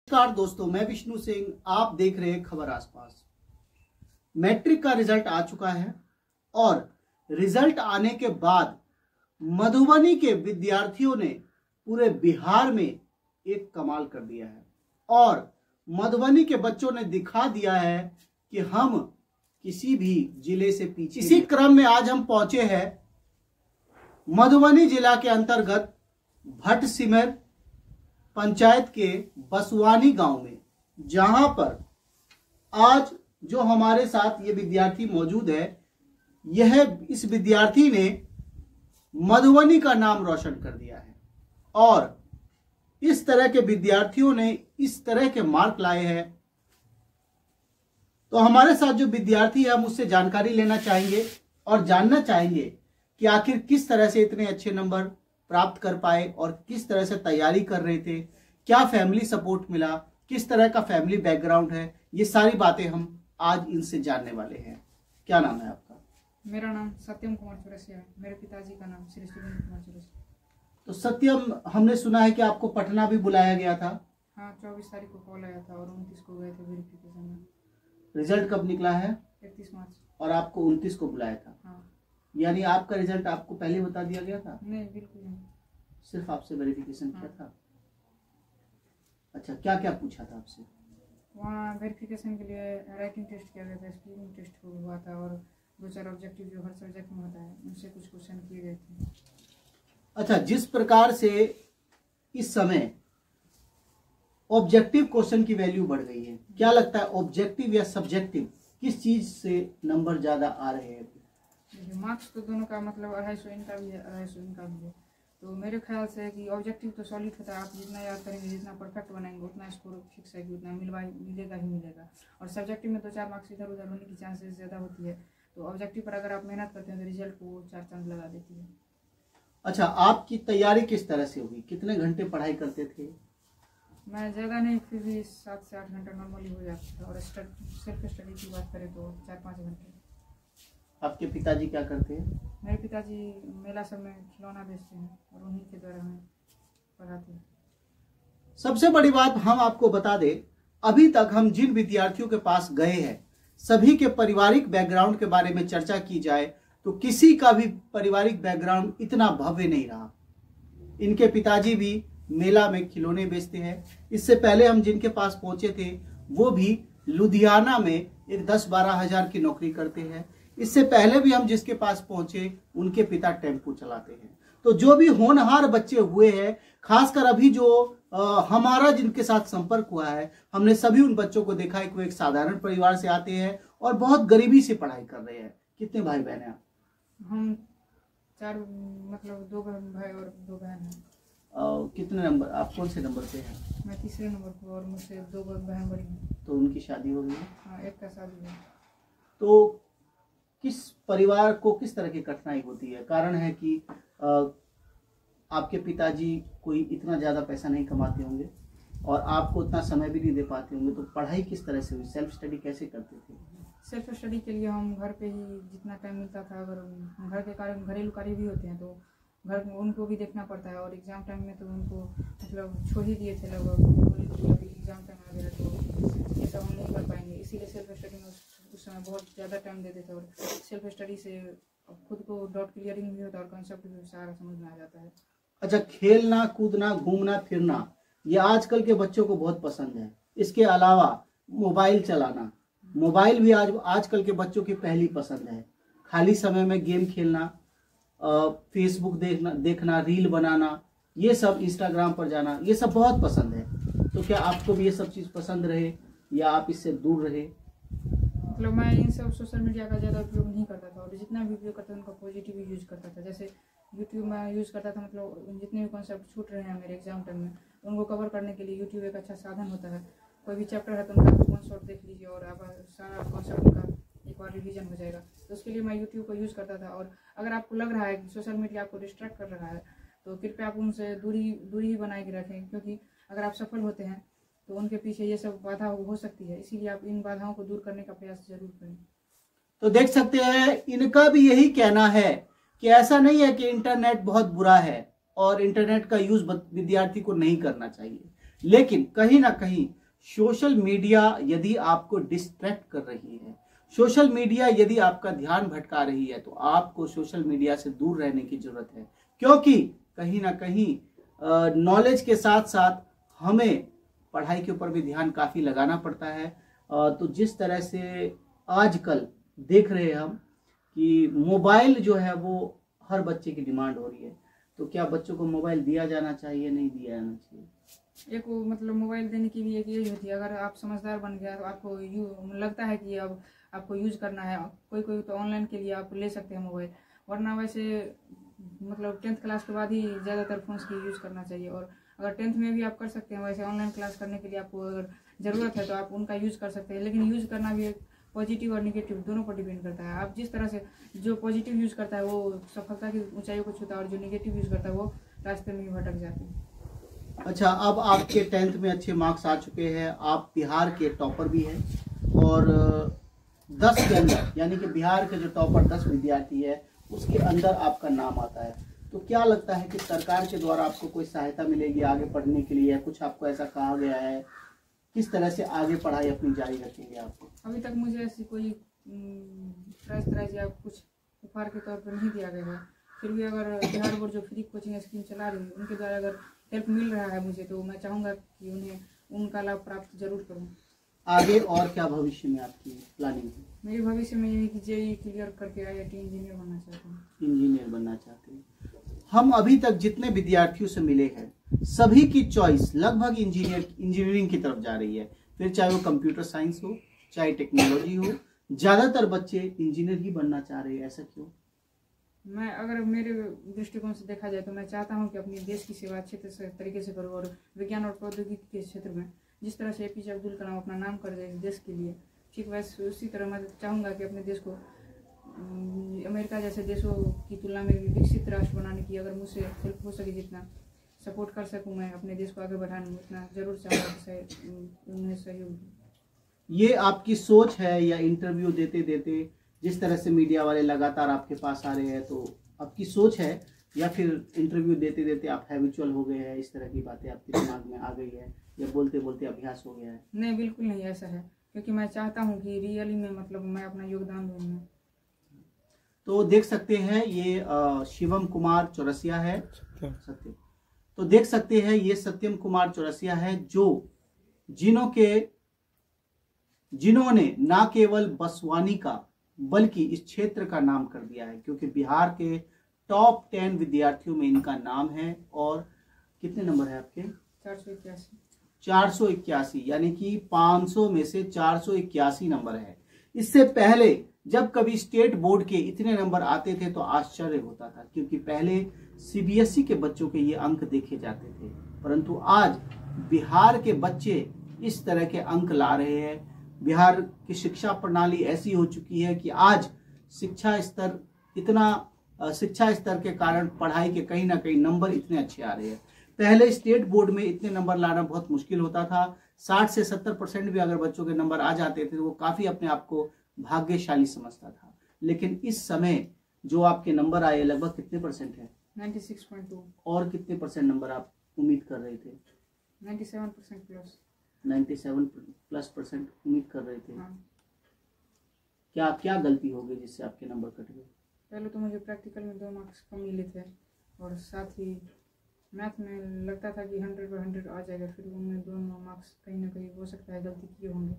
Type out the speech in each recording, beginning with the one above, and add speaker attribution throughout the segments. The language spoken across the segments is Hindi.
Speaker 1: नमस्कार दोस्तों, मैं विष्णु सिंह। आप देख रहे हैं खबर आसपास। मैट्रिक का रिजल्ट आ चुका है और रिजल्ट आने के बाद मधुबनी के विद्यार्थियों ने पूरे बिहार में एक कमाल कर दिया है और मधुबनी के बच्चों ने दिखा दिया है कि हम किसी भी जिले से पीछे। इसी क्रम में आज हम पहुंचे हैं मधुबनी जिला के अंतर्गत भटसिमर पंचायत के बसवानी गांव में, जहां पर आज जो हमारे साथ ये विद्यार्थी मौजूद है, इस विद्यार्थी ने मधुबनी का नाम रोशन कर दिया है और इस तरह के विद्यार्थियों ने इस तरह के मार्क लाए हैं। तो हमारे साथ जो विद्यार्थी है, हम उससे जानकारी लेना चाहेंगे और जानना चाहेंगे कि आखिर किस तरह से इतने अच्छे नंबर प्राप्त कर पाए और किस तरह से तैयारी कर रहे थे, क्या फैमिली सपोर्ट मिला, किस तरह का फैमिली बैकग्राउंड है, ये सारी बातें हम आज इनसे जानने वाले हैं। क्या नाम है आपका?
Speaker 2: मेरा नाम सत्यम कुमार चौरसिया है। मेरे पिताजी का नाम श्री सुरेंद्र कुमार चौरसिया।
Speaker 1: तो सत्यम, हमने सुना है कि आपको पटना भी बुलाया गया था।
Speaker 2: हाँ, 24 तारीख को कॉल आया था और 29 को गए थे वेरिफिकेशन में।
Speaker 1: रिजल्ट कब निकला है?
Speaker 2: 31 मार्च।
Speaker 1: और आपको 29 को बुलाया था।
Speaker 2: हाँ।
Speaker 1: यानी आपका रिजल्ट आपको पहले बता दिया गया था?
Speaker 2: नहीं, बिल्कुल नहीं।
Speaker 1: सिर्फ आपसे वेरिफिकेशन किया था। अच्छा, क्या क्या पूछा था आपसे?
Speaker 2: वहाँ वेरिफिकेशन के लिए राइटिंग टेस्ट किया गया था, स्पीकिंग टेस्ट हुआ था और 2-4 ऑब्जेक्टिव जो हर सब्जेक्ट में होता है उनसे कुछ क्वेश्चन किए गए थे।
Speaker 1: अच्छा, जिस प्रकार से इस समय ऑब्जेक्टिव क्वेश्चन की वैल्यू बढ़ गई है, क्या लगता है ऑब्जेक्टिव या सब्जेक्टिव किस चीज से नंबर ज्यादा आ रहे हैं?
Speaker 2: मार्क्स तो दोनों का मतलब 250 इनका भी है, 250 इनका भी है। तो मेरे ख्याल से है कि ऑब्जेक्टिव तो सॉलिड होता है, आप जितना याद करेंगे, जितना परफेक्ट बनाएंगे, उतना स्कोर फिक्स है कि उतना मिलेगा ही मिलेगा। और सब्जेक्टिव में 2-4 मार्क्स इधर उधर होने की चांसेस ज़्यादा होती है। तो ऑब्जेक्टिव पर अगर आप मेहनत करते हैं तो रिजल्ट को 4 चांद लगा देती है। अच्छा, आपकी तैयारी किस तरह से हुई? कितने घंटे पढ़ाई करते थे? मैं ज़्यादा नहीं, फिर भी 7 से 8 घंटा नॉर्मली हो जाता था। और सेल्फ स्टडी की बात करें तो 4-5 घंटे।
Speaker 1: आपके पिताजी क्या करते हैं?
Speaker 2: मेरे पिताजी मेला सब में खिलौना बेचते हैं और उन्हीं के द्वारा हमें पढ़ाते हैं।
Speaker 1: सबसे बड़ी बात हम आपको बता दें, अभी तक हम जिन विद्यार्थियों के पास गए हैं, सभी के पारिवारिक बैकग्राउंड के बारे में चर्चा की जाए तो किसी का भी पारिवारिक बैकग्राउंड इतना भव्य नहीं रहा। इनके पिताजी भी मेला में खिलौने बेचते हैं। इससे पहले हम जिनके पास पहुंचे थे वो भी लुधियाना में एक 10-12 हजार की नौकरी करते हैं। इससे पहले भी हम जिसके पास पहुंचे उनके पिता टेम्पो चलाते हैं। तो जो भी होनहार बच्चे हुए हैं, खासकर अभी जो हमारा जिनके साथ संपर्क हुआ है, हमने सभी उन बच्चों को देखा है कि वो एक साधारण परिवार से आते हैं और बहुत गरीबी से पढ़ाई कर रहे हैं। कितने भाई बहन हैं आप?
Speaker 2: हम 4, मतलब 2 भाई और 2 बहन हैं।
Speaker 1: कितने नंबर? आप कौन से नंबर पे हैं?
Speaker 2: मैं 3रे नंबर पर और मुझसे 2 बहन बड़ी हैं।
Speaker 1: तो उनकी शादी हो गई है?
Speaker 2: हाँ, एक का शादी है।
Speaker 1: तो किस परिवार को किस तरह की कठिनाई होती है? कारण है कि आपके पिताजी कोई इतना ज़्यादा पैसा नहीं कमाते होंगे और आपको उतना समय भी नहीं दे पाते होंगे। तो पढ़ाई किस तरह से हुई? सेल्फ स्टडी कैसे करते थे?
Speaker 2: सेल्फ स्टडी के लिए हम घर पे ही जितना टाइम मिलता था, अगर घर के कार्य घरेलू कार्य भी होते हैं तो घर में उनको भी देखना पड़ता है। और एग्ज़ाम टाइम में तो उनको मतलब छोड़ ही दिए थे लगभग, अभी एग्ज़ाम टाइम आ गया तो ये सब हम नहीं कर पाएंगे। इसीलिए सेल्फ स्टडी में उस समय बहुत ज़्यादा टाइम देते थे और सेल्फ स्टडी से खुद को डाउट क्लियरिंग भी होता है और कंसेप्ट भी सारा समझ में आ जाता है। अच्छा,
Speaker 1: खेलना कूदना घूमना फिरना ये आजकल के बच्चों को बहुत पसंद है। इसके अलावा मोबाइल चलाना, मोबाइल भी आजकल के बच्चों की पहली पसंद है। खाली समय में गेम खेलना, फेसबुक देखना, रील बनाना, ये सब, इंस्टाग्राम पर जाना, ये सब बहुत पसंद है। तो क्या आपको भी ये सब चीज़ पसंद रहे या आप इससे दूर रहे?
Speaker 2: मतलब मैं इन सब सोशल मीडिया का ज़्यादा उपयोग नहीं करता था और जितना भी उपयोग करता था उनका पॉजिटिव यूज करता था। जैसे यूट्यूब में यूज़ करता था, मतलब जितने भी कॉन्सेप्ट छूट रहे हैं मेरे एग्जाम टाइम में उनको कवर करने के लिए यूट्यूब एक अच्छा साधन होता है। कोई भी चैप्टर है तो उनका 1 शॉट देख लीजिए और आप सारा कॉन्सेप्ट उनका एक बार रिवीजन हो जाएगा। तो उसके लिए मैं यूट्यूब को यूज़ करता था। और अगर आपको लग रहा है कि सोशल मीडिया आपको डिस्ट्रैक्ट कर रहा है तो कृपया आप उनसे दूरी ही बनाए के रखें, क्योंकि अगर आप सफल होते हैं तो उनके पीछे ये सब बाधा हो सकती है। इसीलिए आप इन बाधाओं को दूर करने का प्रयास जरूर करें।
Speaker 1: तो देख सकते हैं, इनका भी यही कहना है कि ऐसा नहीं है कि इंटरनेट बहुत बुरा है और इंटरनेट का यूज विद्यार्थी को नहीं करना चाहिए। लेकिन कहीं ना कहीं सोशल मीडिया यदि आपको डिस्ट्रैक्ट कर रही है, सोशल मीडिया यदि आपका ध्यान भटका रही है, तो आपको सोशल मीडिया से दूर रहने की जरूरत है। क्योंकि कहीं ना कहीं नॉलेज के साथ साथ हमें पढ़ाई के ऊपर भी ध्यान काफी लगाना पड़ता है। तो जिस तरह से आजकल देख रहे हैं हम कि मोबाइल जो है वो हर बच्चे की डिमांड हो रही है, तो क्या बच्चों को मोबाइल दिया जाना चाहिए, नहीं दिया जाना चाहिए?
Speaker 2: एक वो मतलब मोबाइल देने की भी एक यही होती है, अगर आप समझदार बन गया तो आपको लगता है कि अब आपको यूज करना है, कोई कोई तो ऑनलाइन के लिए आप ले सकते हैं मोबाइल, वरना वैसे मतलब 10th क्लास के बाद ही ज़्यादातर फोन्स की यूज़ करना चाहिए। और अगर 10th में भी आप कर सकते हैं, वैसे ऑनलाइन क्लास करने के लिए आपको अगर ज़रूरत है तो आप उनका यूज़ कर सकते हैं, लेकिन यूज़ करना भी पॉजिटिव और निगेटिव दोनों पर डिपेंड करता है। आप जिस तरह से जो पॉजिटिव यूज़ करता है वो सफलता की ऊंचाइयों को छूता है, और जो निगेटिव यूज़ करता है वो रास्ते में ही भटक जाते हैं।
Speaker 1: अच्छा, अब आपके 10th में अच्छे मार्क्स आ चुके हैं, आप बिहार के टॉपर भी हैं, और 10 के अंदर यानी कि बिहार के जो टॉपर 10 विद्यार्थी है उसके अंदर आपका नाम आता है, तो क्या लगता है कि सरकार के द्वारा आपको कोई सहायता मिलेगी आगे पढ़ने के लिए, या कुछ आपको ऐसा कहा गया है, किस तरह से आगे पढ़ाई अपनी जारी रखेंगे आपको?
Speaker 2: अभी तक मुझे ऐसी कोई प्राइज या कुछ उपहार के तौर पर नहीं दिया गया है, फिर भी अगर बिहार बोर्ड जो फ्री कोचिंग स्कीम चला रही है उनके द्वारा अगर हेल्प मिल रहा है मुझे, तो मैं चाहूँगा कि उन्हें उनका लाभ प्राप्त जरूर करूँ।
Speaker 1: आगे और क्या भविष्य में आपकी प्लानिंग है?
Speaker 2: मेरे भविष्य में ये कि जेईई क्लियर करके IIT इंजीनियर बनना चाहता हूँ।
Speaker 1: इंजीनियर बनना चाहते हैं। हम अभी तक जितने विद्यार्थियों से मिले हैं सभी की चॉइस लगभग इंजीनियरिंग की तरफ जा रही है, फिर चाहे वो कंप्यूटर साइंस हो चाहे टेक्नोलॉजी हो, ज्यादातर बच्चे इंजीनियर ही बनना चाह रहे हैं। ऐसा क्यों?
Speaker 2: मैं अगर मेरे दृष्टिकोण से देखा जाए तो मैं चाहता हूं कि अपने देश की सेवा अच्छे तरीके से करूं, और विज्ञान और प्रौद्योगिकी के क्षेत्र में जिस तरह से APJ अब्दुल कलाम अपना नाम कर दे देश के लिए, ठीक वैसे उसी तरह मैं चाहूँगा कि अपने देश को अमेरिका जैसे देशों की तुलना में भी विकसित राष्ट्र बनाने की अगर मुझसे हेल्प हो सके, जितना सपोर्ट कर सकूँ मैं अपने देश को आगे बढ़ाने में, उतना जरूर चाहूँगा कि उन्हें सहयोग।
Speaker 1: ये आपकी सोच है, या इंटरव्यू देते देते जिस तरह से मीडिया वाले लगातार आपके पास आ रहे हैं तो आपकी सोच है, या फिर इंटरव्यू देते देते आप हैबिचुअल हो गए हैं, इस तरह की बातें आपके दिमाग में आ गई है, या बोलते बोलते अभ्यास हो गया है?
Speaker 2: नहीं, बिल्कुल नहीं ऐसा है, क्योंकि मैं चाहता हूँ कि रियली में मतलब मैं अपना योगदान दूँ।
Speaker 1: तो देख सकते हैं ये शिवम कुमार चौरसिया है, सत्यम, तो देख सकते हैं ये सत्यम कुमार चौरसिया है, जो जिन्होंने ना केवल बसवानी का बल्कि इस क्षेत्र का नाम कर दिया है, क्योंकि बिहार के टॉप 10 विद्यार्थियों में इनका नाम है। और कितने नंबर है आपके? 481, यानी कि 500 में से 481 नंबर है। इससे पहले जब कभी स्टेट बोर्ड के इतने नंबर आते थे तो आश्चर्य होता था, क्योंकि पहले CBSE के बच्चों के ये अंक देखे जाते थे, परंतु आज बिहार के बच्चे इस तरह के अंक ला रहे हैं। बिहार की शिक्षा प्रणाली ऐसी हो चुकी है कि आज शिक्षा स्तर के कारण पढ़ाई के कहीं ना कहीं नंबर इतने अच्छे आ रहे हैं। पहले स्टेट बोर्ड में इतने नंबर लाना बहुत मुश्किल होता था, 60 से 70% भी अगर बच्चों के नंबर आ जाते थे तो वो काफी अपने आप को भाग्यशाली समझता था। लेकिन इस समय जो आपके नंबर आए लगभग कितने परसेंट है?
Speaker 2: 96.2।
Speaker 1: और कितने परसेंट नंबर आप उम्मीद कर रहे थे?
Speaker 2: 97% प्लस।
Speaker 1: 97+ % उम्मीद कर रहे थे।
Speaker 2: हाँ।
Speaker 1: क्या क्या गलती हो गई जिससे आपके नंबर कट गए?
Speaker 2: पहले तो मुझे प्रैक्टिकल में 2 मार्क्स कम मिले थे, और साथ ही मैथ में लगता था कि 100/100 आ जाएगा, फिर उनमें 2 मार्क्स कहीं ना कहीं हो सकता है गलती किए होंगे।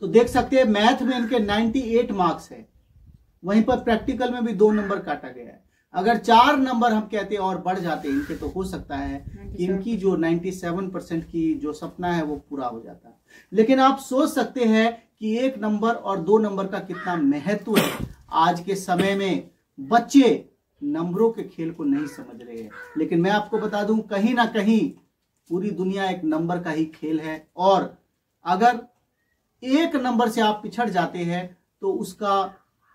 Speaker 1: तो देख सकते हैं मैथ में इनके 98 मार्क्स है, वहीं पर प्रैक्टिकल में भी 2 नंबर काटा गया है। अगर 4 नंबर हम कहते और बढ़ जाते इनके, तो हो सकता है कि इनकी जो 97% की जो सपना है वो पूरा हो जाता। लेकिन आप सोच सकते हैं कि 1 नंबर और 2 नंबर का कितना महत्व है। आज के समय में बच्चे नंबरों के खेल को नहीं समझ रहे हैं, लेकिन मैं आपको बता दूं कहीं ना कहीं पूरी दुनिया एक नंबर का ही खेल है, और अगर 1 नंबर से आप पिछड़ जाते हैं तो उसका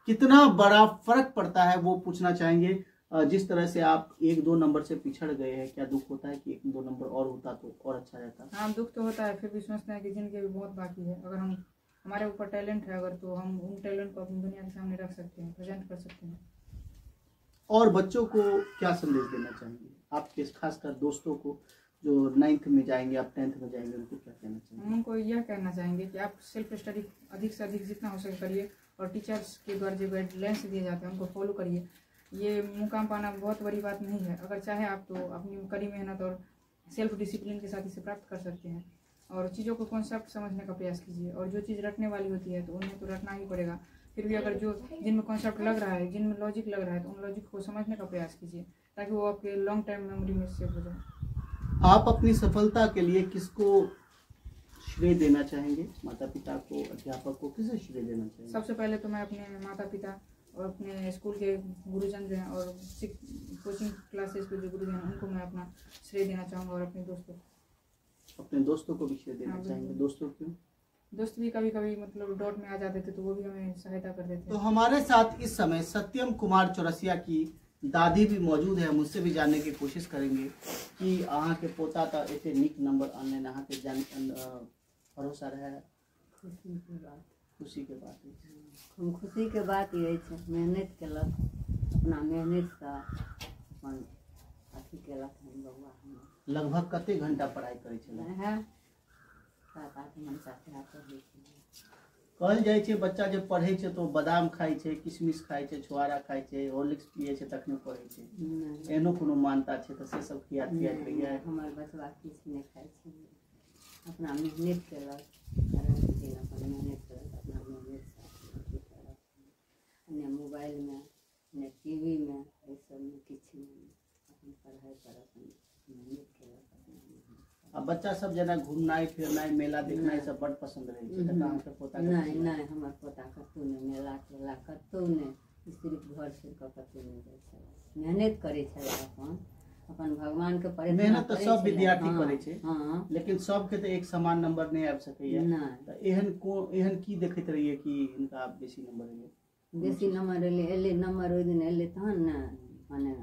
Speaker 1: कितना बड़ा फर्क पड़ता है वो पूछना चाहेंगे। जिस तरह से आप 1-2 नंबर से पिछड़ गए हैं, क्या दुख होता है कि 1-2 नंबर और होता तो और अच्छा रहता?
Speaker 2: हाँ, दुख तो होता है, फिर भी सोचते हैं कि जिंदगी भी बहुत बाकी है। अगर हमारे ऊपर टैलेंट है अगर, तो हम उन टैलेंट को अपनी दुनिया के सामने रख सकते हैं, प्रेजेंट कर सकते हैं।
Speaker 1: और बच्चों को क्या संदेश देना चाहेंगे आपके, खासकर दोस्तों को जो 9th में जाएंगे, आप 10th में जाएंगे, उनको क्या कहना चाहिए?
Speaker 2: उनको यह कहना चाहेंगे कि आप सेल्फ स्टडी अधिक से अधिक जितना हो सके करिए, और टीचर्स के द्वारा जो गाइडलाइंस दिए जाते हैं उनको फॉलो करिए। ये मुकाम पाना बहुत बड़ी बात नहीं है, अगर चाहे आप तो अपनी कड़ी मेहनत और सेल्फ डिसिप्लिन के साथ इसे प्राप्त कर सकते हैं। और चीज़ों को कॉन्सेप्ट समझने का प्रयास कीजिए, और जो चीज़ रटने वाली होती है तो उन्हें तो रटना ही पड़ेगा। फिर भी अगर जो जिनमें कॉन्सेप्ट लग रहा है, जिनमें लॉजिक लग रहा है, तो उन लॉजिक को समझने का प्रयास कीजिए ताकि वो आपके लॉन्ग टर्म मेमोरी में सेव हो जाए।
Speaker 1: आप अपनी सफलता के लिए किसको श्रेय देना चाहेंगे? माता पिता को, अध्यापक को, किसे श्रेय देना चाहेंगे?
Speaker 2: सबसे पहले तो मैं अपने माता पिता और अपने स्कूल के गुरुजन जो हैं और कोचिंग क्लासेस के जो गुरुजन हैं उनको मैं अपना श्रेय देना चाहूँगा, और अपने दोस्तों को।
Speaker 1: अपने दोस्तों को भी श्रेय देना चाहेंगे? दोस्तों क्यों?
Speaker 2: दोस्त भी कभी कभी मतलब डॉट में आ जाते थे तो वो भी हमें सहायता कर देते।
Speaker 1: तो हमारे साथ इस समय सत्यम कुमार चौरसिया की दादी भी मौजूद है, मुझसे भी जानने की कोशिश करेंगे कि अहाँ के पोता तो एते निक नंबर आनने अहाँ के जान भरोसा रहे? खुशी के बात
Speaker 3: हम खुशी के बात ये है, मेहनत केलक, अपना मेहनत से अपन अथी केलक। हम बउआ हम
Speaker 1: लगभग कते घंटा पढ़ाई करे छले?
Speaker 3: है 7-8 घंटा पढ़े छी।
Speaker 1: कहल जाइ छै बच्चा जब पढ़े छै तो बादाम खाइ छै, किशमिश खाइ छै, छुआरा खाइ छै, हॉर्लिक्स पिए छै तखने पढ़े छै। एहनो कोनो मान्यता छै त से सब किया करिए?
Speaker 3: हमर बचवा किछ नहीं खाइ छै, अपना मेहनत केलक, अपन मेहनत केलक, अपना मेहनत से ने मोबाइल में ने टीवी में ये सब में किछ नहीं, अपन पढ़ाई पर अपन मेहनत केलक।
Speaker 1: आ बच्चा सब जना घूमनाइ फिरनाइ मेला देखनाइ सब बड़ पसंद रहे छै, त अहाँ के पोता
Speaker 3: नहीं नहीं हमर पोता कतौ नहीं, मेला ठेला कतौ नहीं, सिर्फ घर से कतौ नहीं जाय छै, मेहनत करे छै अपन भगवान के प्रार्थना।
Speaker 1: मेहनत तो सब विद्यार्थी करे छै,
Speaker 3: हां
Speaker 1: लेकिन सब के तो एक समान नंबर नहीं आबि सकैया। त एहन की देखैत रहिए कि इनका बेसी नंबर एले?
Speaker 3: बेसी नंबर एले नंबर ओइ दिन एले तहन ने माने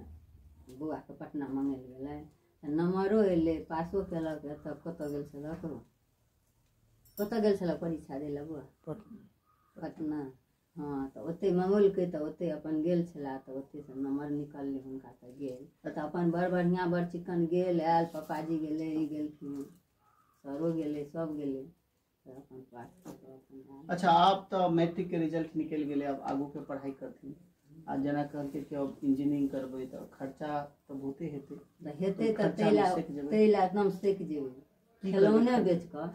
Speaker 3: बौआ के पटना मंगल गेलै, नंबरो एले, पासो केलक। तब कतऽ गेल छलक, कतऽ गेल छलक परीक्षा दै लए बौआ? पटना। हाँ तऽ ओते मंगोलकै तऽ ओते अपन गेल छला, तऽ ओते से नंबर निकललै हुनका, तऽ गेल तऽ अपन बड़ बढ़िया बड़ चिक्कन गेल आयल, पापाजी गेलै, ई गेलखिन, सरो गेलै, सब गेलै, अपन पास अपन।
Speaker 1: अच्छा, आप तो मैट्रिक के रिजल्ट निकल गेले, अब आगू के पढ़ाई करथिन, आ जना कहलके कि अब इंजीनियरिंग करबै तऽ खर्चा तो बहुते हेतै?
Speaker 3: हेतै तऽ तैला एकदम सीख जेबै, खिलौने बेच कऽ,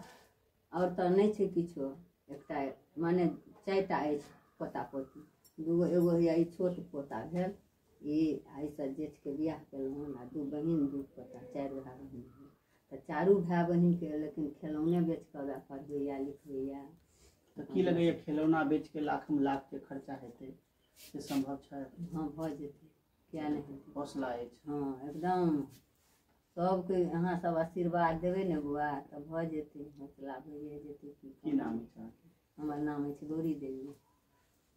Speaker 3: और तऽ नहीं छै किछो। एकटा माने 4टा अछि पोता पोती, दूगो, एगो या ई छोट पोता भेल, ई आइसँ जेठ के बियाह केलहुँ, आ 2 बहिन 2 पोता, 4 भाई बहिन। तऽ 4 भाई बहिन के लेकिन खिलौने बेच कऽ पढ़बैया लिखबैया।
Speaker 1: तऽ की लगैया खिलौना बेच के लाख के खर्चा हेतै से संभव छै?
Speaker 3: हाँ भऽ जेतै, किया नहीं हेतै,
Speaker 1: हौसला अछि।
Speaker 3: हाँ एकदम सबके अहाँ सब आशीर्वाद देबै ने बउआ तऽ भऽ जेतै, हौसला भइए जेतै।
Speaker 1: की नाम है?
Speaker 3: हमर नाम है गौरी देवी।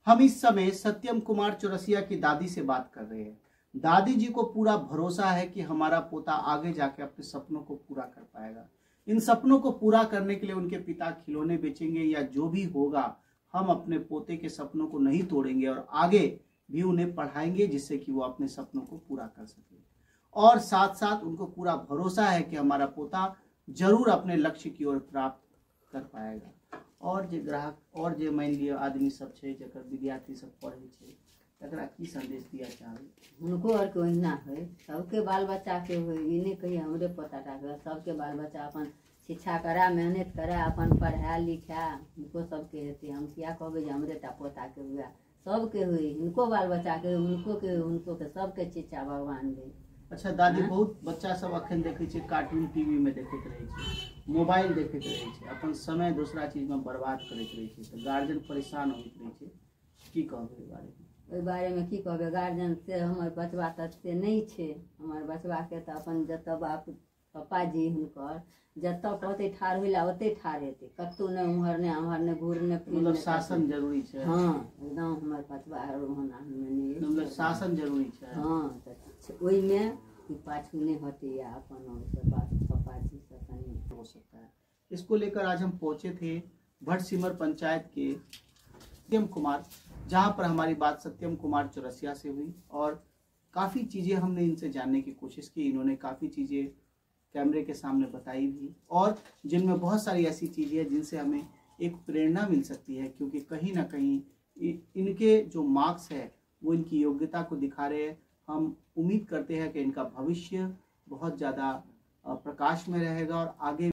Speaker 1: हम इस समय सत्यम कुमार चौरसिया की दादी से बात कर रहे हैं। दादी जी को पूरा भरोसा है कि हमारा पोता आगे जाके अपने सपनों को पूरा कर पाएगा। इन सपनों को पूरा करने के लिए उनके पिता खिलौने बेचेंगे या जो भी होगा, हम अपने पोते के सपनों को नहीं तोड़ेंगे और आगे भी उन्हें पढ़ाएंगे जिससे कि वो अपने सपनों को पूरा कर सके। और साथ साथ उनको पूरा भरोसा है कि हमारा पोता जरूर अपने लक्ष्य की ओर प्राप्त कर पाएगा। और जे ग्राहक और जे मान लिया आदमी सब छे, जकर विद्यार्थी सब पढ़े छे, तकरा की संदेश दिया चाहे?
Speaker 3: उनको और के ओहिना है, सबके बाल बच्चा के हो, ई नहीं कही हमरे पोता टा, सबके बाल बच्चा अपन शिक्षा करा, मेहनत करा, अपन पढ़ा लिखा, उनको सबके हेतै। हम क्या कहबै हमरे टा पोता के हुआ, सबके हुई, इनको बाल बच्चा के, उनको के सबके शिक्षा भगवान दे।
Speaker 1: अच्छा दादी, बहुत बच्चा सब अखन देखे छे कार्टून टीवी में देखते रहे छे, मोबाइल देखते रहे छे, अपन समय दूसरा चीज में बर्बाद करते रहे छे, तो गार्जियन परेशान होइत रहे छे, की कहबै बारे में?
Speaker 3: ओहि बारे में की कहबै, गार्जियन से हमर बचबा तते नहीं छे, हमर बचबा के तऽ अपन जतऽ बाप पापाजी हुनकर जतऽ कहते ठाढ़ होला ओते ठाढ़ हेतै, कतौ ने उम्हर ने अम्हर ने घूर ने फिर।
Speaker 1: मतलब शासन जरूरी है?
Speaker 3: हाँ एकदम हमर बचबा रोहना में
Speaker 1: मतलब शासन जरूरी है।
Speaker 3: हाँ तऽ ओहि में पाछू नहीं हटे, या अपन पापाजी से कहीं
Speaker 1: हो सकता है। इसको लेकर आज हम पहुंचे थे भटसिमर पंचायत के सत्यम कुमार, जहां पर हमारी बात सत्यम कुमार चौरसिया से हुई और काफ़ी चीज़ें हमने इनसे जानने की कोशिश की। इन्होंने काफ़ी चीज़ें कैमरे के सामने बताई भी, और जिनमें बहुत सारी ऐसी चीज़ें हैं जिनसे हमें एक प्रेरणा मिल सकती है, क्योंकि कहीं ना कहीं इनके जो मार्क्स है वो इनकी योग्यता को दिखा रहे हैं। हम उम्मीद करते हैं कि इनका भविष्य बहुत ज़्यादा प्रकाश में रहेगा और आगे